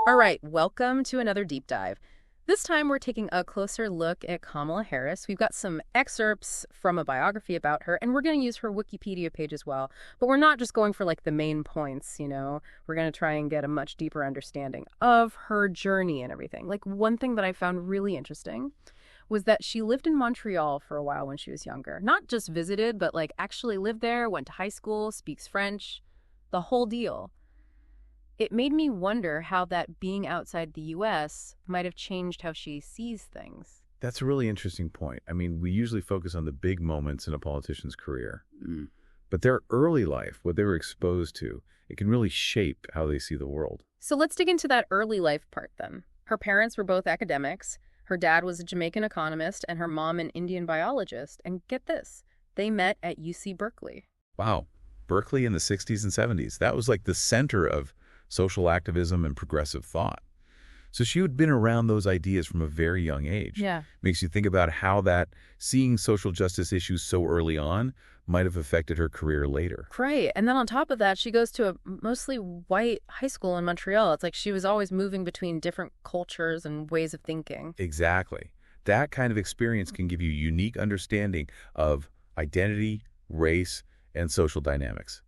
All right, welcome to another deep dive. This time we're taking a closer look at Kamala Harris. We've got some excerpts from a biography about her, and we're going to use her Wikipedia page as well. But we're not just going for like the main points. We're going to try and get a much deeper understanding of her journey and everything. Like one thing that I found really interesting was that she lived in Montreal for a while when she was younger. Not just visited, but like actually lived there, went to high school, speaks French, the whole deal. It made me wonder how that being outside the US might have changed how she sees things. That's a really interesting point. I mean, we usually focus on the big moments in a politician's career. But their early life, what they were exposed to, it can really shape how they see the world. So let's dig into that early life part then. Her parents were both academics. Her dad was a Jamaican economist and her mom an Indian biologist. And get this, they met at UC Berkeley. Wow. Berkeley in the 60s and 70s. That was like the center of social activism and progressive thought. So she had been around those ideas from a very young age. Yeah. Makes you think about how that seeing social justice issues so early on might have affected her career later. Right. And then on top of that, she goes to a mostly white high school in Montreal. It's like she was always moving between different cultures and ways of thinking. Exactly. That kind of experience can give you unique understanding of identity, race, and social dynamics.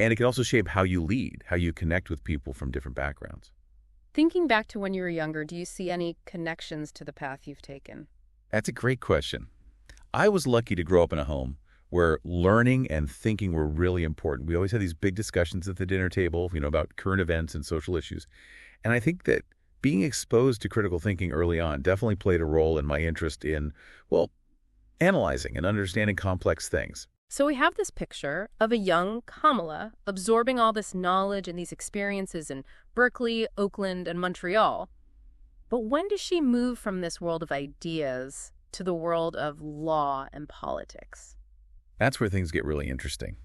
And it can also shape how you lead, how you connect with people from different backgrounds. Thinking back to when you were younger, do you see any connections to the path you've taken? That's a great question. I was lucky to grow up in a home where learning and thinking were really important. We always had these big discussions at the dinner table, about current events and social issues. And I think that being exposed to critical thinking early on definitely played a role in my interest in, analyzing and understanding complex things. So we have this picture of a young Kamala absorbing all this knowledge and these experiences in Berkeley, Oakland, and Montreal. But when does she move from this world of ideas to the world of law and politics? That's where things get really interesting.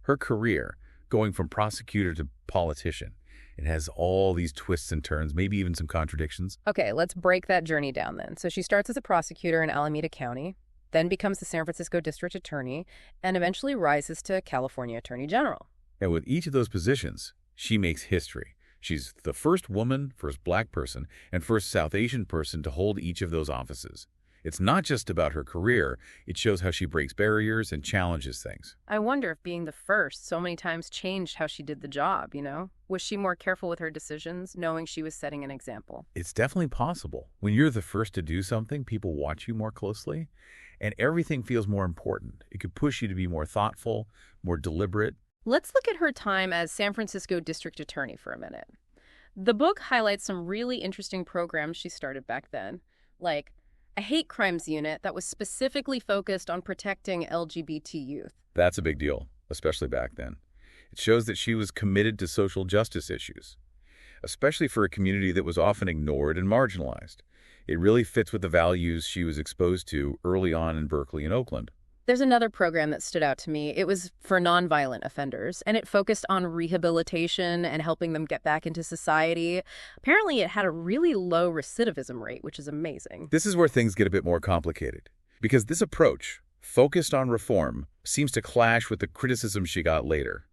Her career, going from prosecutor to politician, it has all these twists and turns, maybe even some contradictions. Okay, let's break that journey down then. So she starts as a prosecutor in Alameda County, then becomes the San Francisco District Attorney, and eventually rises to California Attorney General. And with each of those positions, she makes history. She's the first woman, first black person, and first South Asian person to hold each of those offices. It's not just about her career, it shows how she breaks barriers and challenges things. I wonder if being the first so many times changed how she did the job. Was she more careful with her decisions, knowing she was setting an example? It's definitely possible. When you're the first to do something, people watch you more closely, and everything feels more important. It could push you to be more thoughtful, more deliberate. Let's look at her time as San Francisco District Attorney for a minute. The book highlights some really interesting programs she started back then, like a hate crimes unit that was specifically focused on protecting LGBT youth. That's a big deal, especially back then. It shows that she was committed to social justice issues, especially for a community that was often ignored and marginalized. It really fits with the values she was exposed to early on in Berkeley and Oakland. There's another program that stood out to me. It was for nonviolent offenders, and it focused on rehabilitation and helping them get back into society. Apparently, it had a really low recidivism rate, which is amazing. This is where things get a bit more complicated, because this approach, focused on reform, seems to clash with the criticism she got later,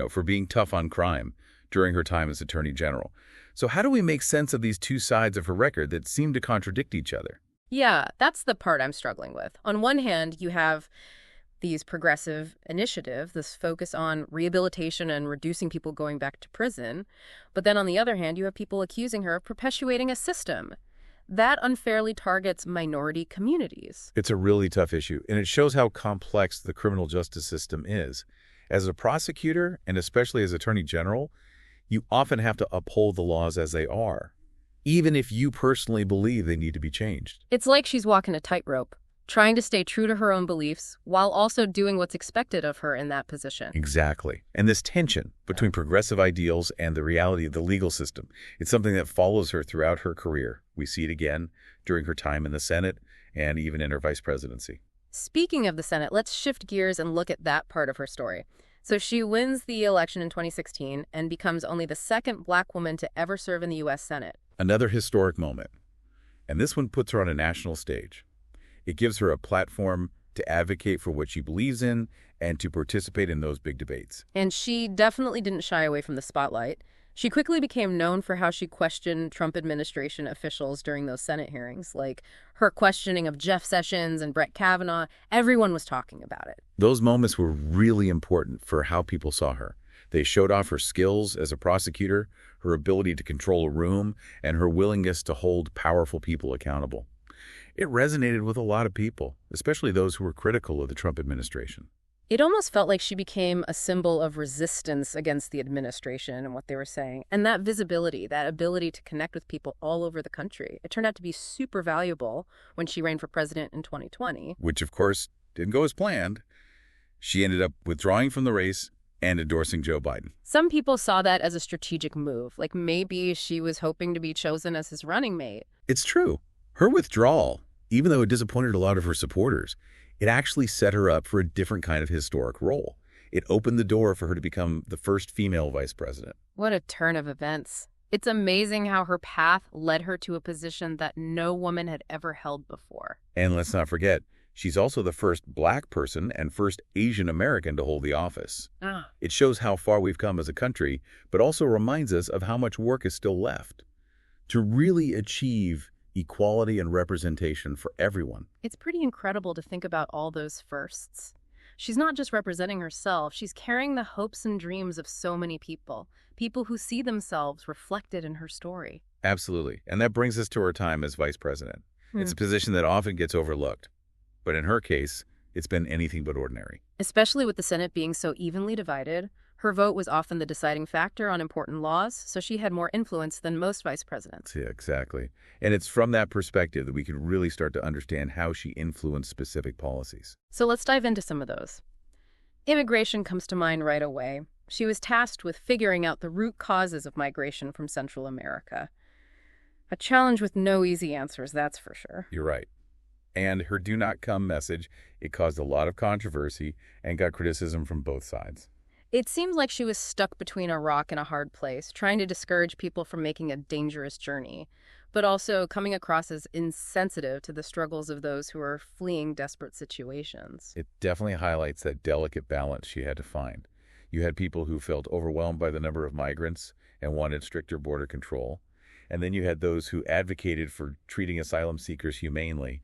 for being tough on crime during her time as Attorney General. So how do we make sense of these two sides of her record that seem to contradict each other? Yeah, that's the part I'm struggling with. On one hand, you have these progressive initiatives, this focus on rehabilitation and reducing people going back to prison. But then on the other hand, you have people accusing her of perpetuating a system that unfairly targets minority communities. It's a really tough issue, and it shows how complex the criminal justice system is. As a prosecutor, and especially as Attorney General, you often have to uphold the laws as they are, even if you personally believe they need to be changed. It's like she's walking a tightrope, trying to stay true to her own beliefs while also doing what's expected of her in that position. Exactly. And this tension between progressive ideals and the reality of the legal system, it's something that follows her throughout her career. We see it again during her time in the Senate and even in her vice presidency. Speaking of the Senate, let's shift gears and look at that part of her story. So she wins the election in 2016 and becomes only the second black woman to ever serve in the U.S. Senate. Another historic moment. And this one puts her on a national stage. It gives her a platform to advocate for what she believes in and to participate in those big debates. And she definitely didn't shy away from the spotlight. She quickly became known for how she questioned Trump administration officials during those Senate hearings, like her questioning of Jeff Sessions and Brett Kavanaugh. Everyone was talking about it. Those moments were really important for how people saw her. They showed off her skills as a prosecutor, her ability to control a room, and her willingness to hold powerful people accountable. It resonated with a lot of people, especially those who were critical of the Trump administration. It almost felt like she became a symbol of resistance against the administration and what they were saying. And that visibility, that ability to connect with people all over the country, it turned out to be super valuable when she ran for president in 2020. Which, of course, didn't go as planned. She ended up withdrawing from the race and endorsing Joe Biden. Some people saw that as a strategic move, like maybe she was hoping to be chosen as his running mate. It's true. Her withdrawal, even though it disappointed a lot of her supporters, it actually set her up for a different kind of historic role. It opened the door for her to become the first female vice president. What a turn of events. It's amazing how her path led her to a position that no woman had ever held before. And let's not forget, she's also the first Black person and first Asian American to hold the office. It shows how far we've come as a country, but also reminds us of how much work is still left to really achieve equality and representation for everyone. It's pretty incredible to think about all those firsts. She's not just representing herself, she's carrying the hopes and dreams of so many people, people who see themselves reflected in her story. Absolutely. And that brings us to her time as vice president. It's a position that often gets overlooked. But in her case, it's been anything but ordinary. Especially with the Senate being so evenly divided, her vote was often the deciding factor on important laws, so she had more influence than most vice presidents. Yeah, exactly. And it's from that perspective that we can really start to understand how she influenced specific policies. So let's dive into some of those. Immigration comes to mind right away. She was tasked with figuring out the root causes of migration from Central America. A challenge with no easy answers, that's for sure. You're right. And her do not come message, it caused a lot of controversy and got criticism from both sides. It seemed like she was stuck between a rock and a hard place, trying to discourage people from making a dangerous journey, but also coming across as insensitive to the struggles of those who are fleeing desperate situations. It definitely highlights that delicate balance she had to find. You had people who felt overwhelmed by the number of migrants and wanted stricter border control. And then you had those who advocated for treating asylum seekers humanely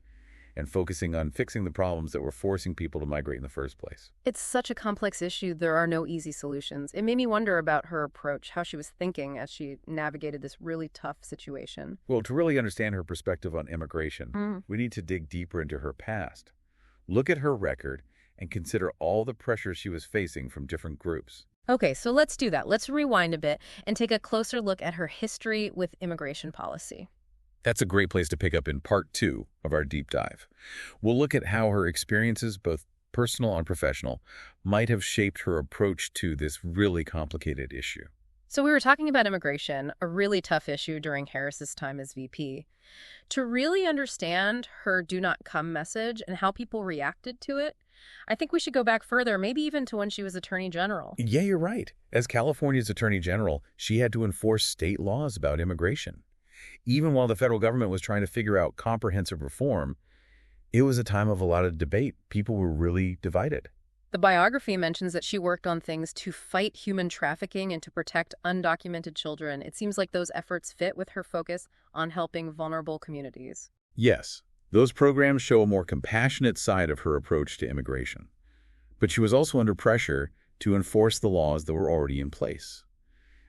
and focusing on fixing the problems that were forcing people to migrate in the first place. It's such a complex issue, there are no easy solutions. It made me wonder about her approach, how she was thinking as she navigated this really tough situation. Well, to really understand her perspective on immigration, we need to dig deeper into her past. Look at her record and consider all the pressures she was facing from different groups. Okay, so let's do that. Let's rewind a bit and take a closer look at her history with immigration policy. That's a great place to pick up in part 2 of our deep dive. We'll look at how her experiences, both personal and professional, might have shaped her approach to this really complicated issue. So we were talking about immigration, a really tough issue during Harris's time as VP. To really understand her do not come message and how people reacted to it, I think we should go back further, maybe even to when she was Attorney General. Yeah, you're right. As California's Attorney General, she had to enforce state laws about immigration. Even while the federal government was trying to figure out comprehensive reform, it was a time of a lot of debate. People were really divided. The biography mentions that she worked on things to fight human trafficking and to protect undocumented children. It seems like those efforts fit with her focus on helping vulnerable communities. Yes, those programs show a more compassionate side of her approach to immigration. But she was also under pressure to enforce the laws that were already in place.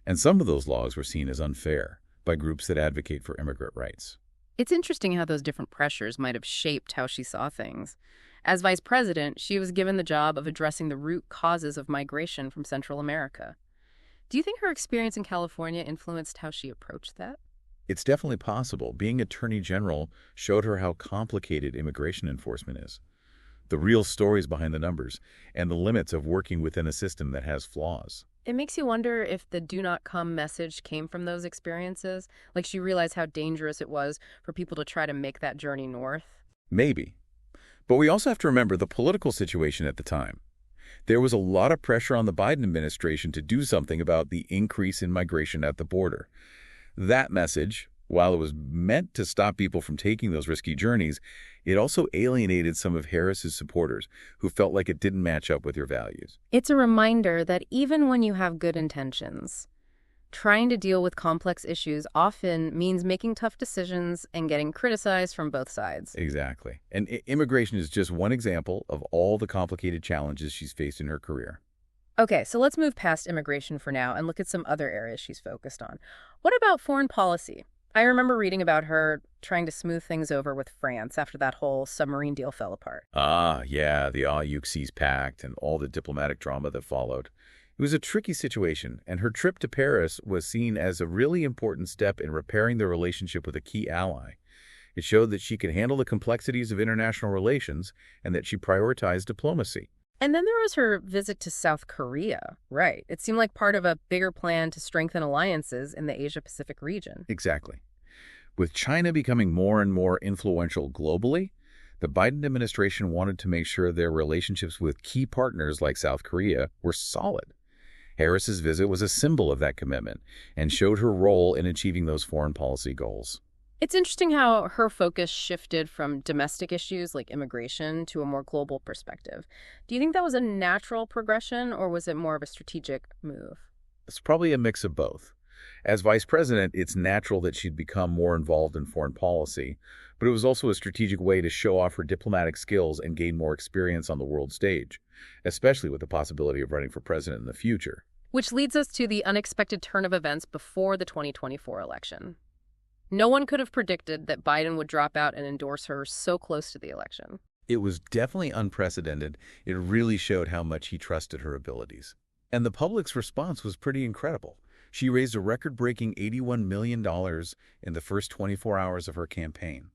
And some of those laws were seen as unfair by groups that advocate for immigrant rights. It's interesting how those different pressures might have shaped how she saw things. As vice president, she was given the job of addressing the root causes of migration from Central America. Do you think her experience in California influenced how she approached that? It's definitely possible. Being Attorney General showed her how complicated immigration enforcement is, the real stories behind the numbers, and the limits of working within a system that has flaws. It makes you wonder if the do not come message came from those experiences, like she realized how dangerous it was for people to try to make that journey north. Maybe. But we also have to remember the political situation at the time. There was a lot of pressure on the Biden administration to do something about the increase in migration at the border. That message, while it was meant to stop people from taking those risky journeys, it also alienated some of Harris's supporters who felt like it didn't match up with their values. It's a reminder that even when you have good intentions, Trying to deal with complex issues often means making tough decisions and getting criticized from both sides. Exactly. And immigration is just one example of all the complicated challenges she's faced in her career. Okay, so let's move past immigration for now and look at some other areas she's focused on. What about foreign policy? I remember reading about her trying to smooth things over with France after that whole submarine deal fell apart. Ah, yeah, the All-You-Seas Pact and all the diplomatic drama that followed. It was a tricky situation, and her trip to Paris was seen as a really important step in repairing the relationship with a key ally. It showed that she could handle the complexities of international relations and that she prioritized diplomacy. And then there was her visit to South Korea. Right. It seemed like part of a bigger plan to strengthen alliances in the Asia-Pacific region. Exactly. With China becoming more and more influential globally, the Biden administration wanted to make sure their relationships with key partners like South Korea were solid. Harris's visit was a symbol of that commitment and showed her role in achieving those foreign policy goals. It's interesting how her focus shifted from domestic issues like immigration to a more global perspective. Do you think that was a natural progression, or was it more of a strategic move? It's probably a mix of both. As vice president, it's natural that she'd become more involved in foreign policy, but it was also a strategic way to show off her diplomatic skills and gain more experience on the world stage, especially with the possibility of running for president in the future. Which leads us to the unexpected turn of events before the 2024 election. No one could have predicted that Biden would drop out and endorse her so close to the election. It was definitely unprecedented. It really showed how much he trusted her abilities. And the public's response was pretty incredible. She raised a record-breaking $81 million in the first 24 hours of her campaign.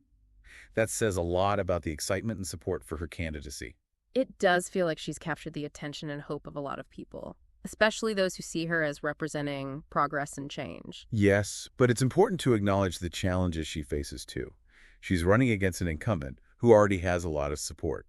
That says a lot about the excitement and support for her candidacy. It does feel like she's captured the attention and hope of a lot of people, especially those who see her as representing progress and change. Yes, but it's important to acknowledge the challenges she faces too. She's running against an incumbent who already has a lot of support,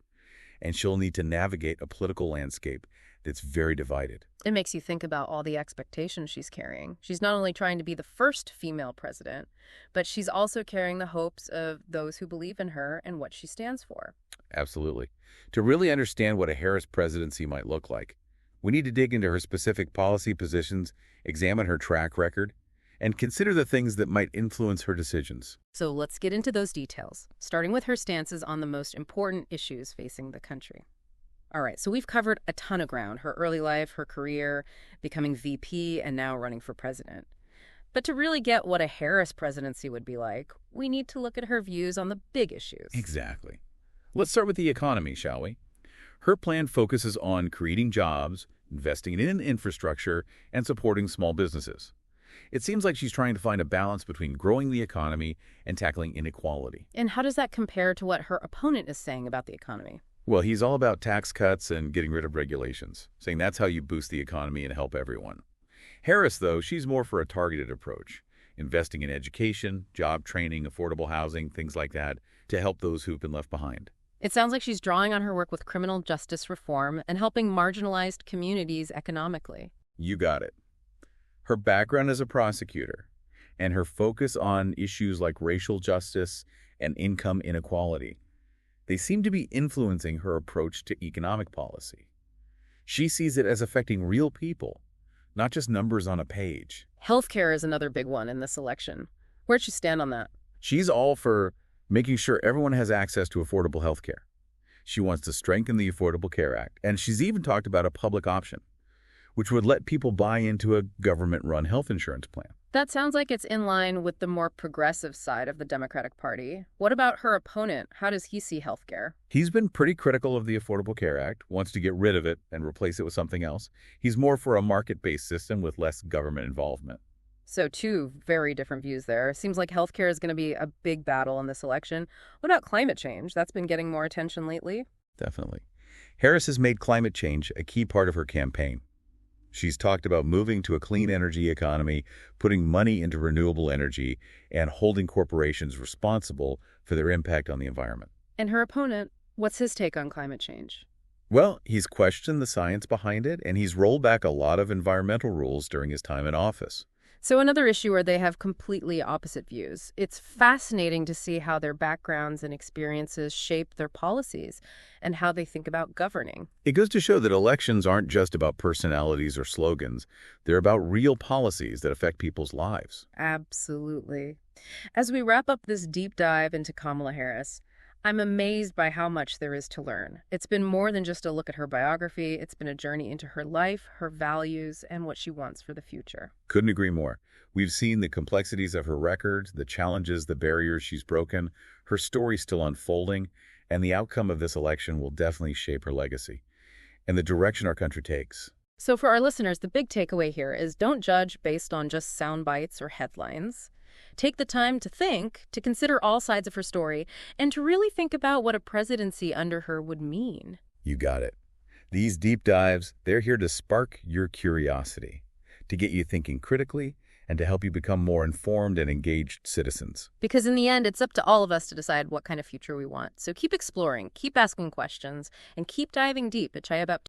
and she'll need to navigate a political landscape that's very divided. It makes you think about all the expectations she's carrying. She's not only trying to be the first female president, but she's also carrying the hopes of those who believe in her and what she stands for. Absolutely. To really understand what a Harris presidency might look like, we need to dig into her specific policy positions, examine her track record, and consider the things that might influence her decisions. So let's get into those details, starting with her stances on the most important issues facing the country. All right, so we've covered a ton of ground: her early life, her career, becoming VP, and now running for president. But to really get what a Harris presidency would be like, we need to look at her views on the big issues. Exactly. Let's start with the economy, shall we? Her plan focuses on creating jobs, investing in infrastructure, and supporting small businesses. It seems like she's trying to find a balance between growing the economy and tackling inequality. And how does that compare to what her opponent is saying about the economy? Well, he's all about tax cuts and getting rid of regulations, saying that's how you boost the economy and help everyone. Harris, though, she's more for a targeted approach, investing in education, job training, affordable housing, things like that, to help those who've been left behind. It sounds like she's drawing on her work with criminal justice reform and helping marginalized communities economically. You got it. Her background as a prosecutor and her focus on issues like racial justice and income inequality, they seem to be influencing her approach to economic policy. She sees it as affecting real people, not just numbers on a page. Healthcare is another big one in this election. Where'd she stand on that? She's all for making sure everyone has access to affordable health care. She wants to strengthen the Affordable Care Act, and she's even talked about a public option, which would let people buy into a government-run health insurance plan. That sounds like it's in line with the more progressive side of the Democratic Party. What about her opponent? How does he see healthcare? He's been pretty critical of the Affordable Care Act, wants to get rid of it and replace it with something else. He's more for a market-based system with less government involvement. So two very different views there. Seems like healthcare is going to be a big battle in this election. What about climate change? That's been getting more attention lately. Definitely. Harris has made climate change a key part of her campaign. She's talked about moving to a clean energy economy, putting money into renewable energy, and holding corporations responsible for their impact on the environment. And her opponent, what's his take on climate change? Well, he's questioned the science behind it, and he's rolled back a lot of environmental rules during his time in office. So another issue where they have completely opposite views. It's fascinating to see how their backgrounds and experiences shape their policies and how they think about governing. It goes to show that elections aren't just about personalities or slogans. They're about real policies that affect people's lives. Absolutely. As we wrap up this deep dive into Kamala Harris, I'm amazed by how much there is to learn. It's been more than just a look at her biography. It's been a journey into her life, her values, and what she wants for the future. Couldn't agree more. We've seen the complexities of her record, the challenges, the barriers she's broken, her story still unfolding, and the outcome of this election will definitely shape her legacy and the direction our country takes. So for our listeners, the big takeaway here is don't judge based on just sound bites or headlines. Take the time to think, to consider all sides of her story, and to really think about what a presidency under her would mean. You got it. These deep dives, they're here to spark your curiosity, to get you thinking critically, and to help you become more informed and engaged citizens. Because in the end, it's up to all of us to decide what kind of future we want. So keep exploring, keep asking questions, and keep diving deep at Chai About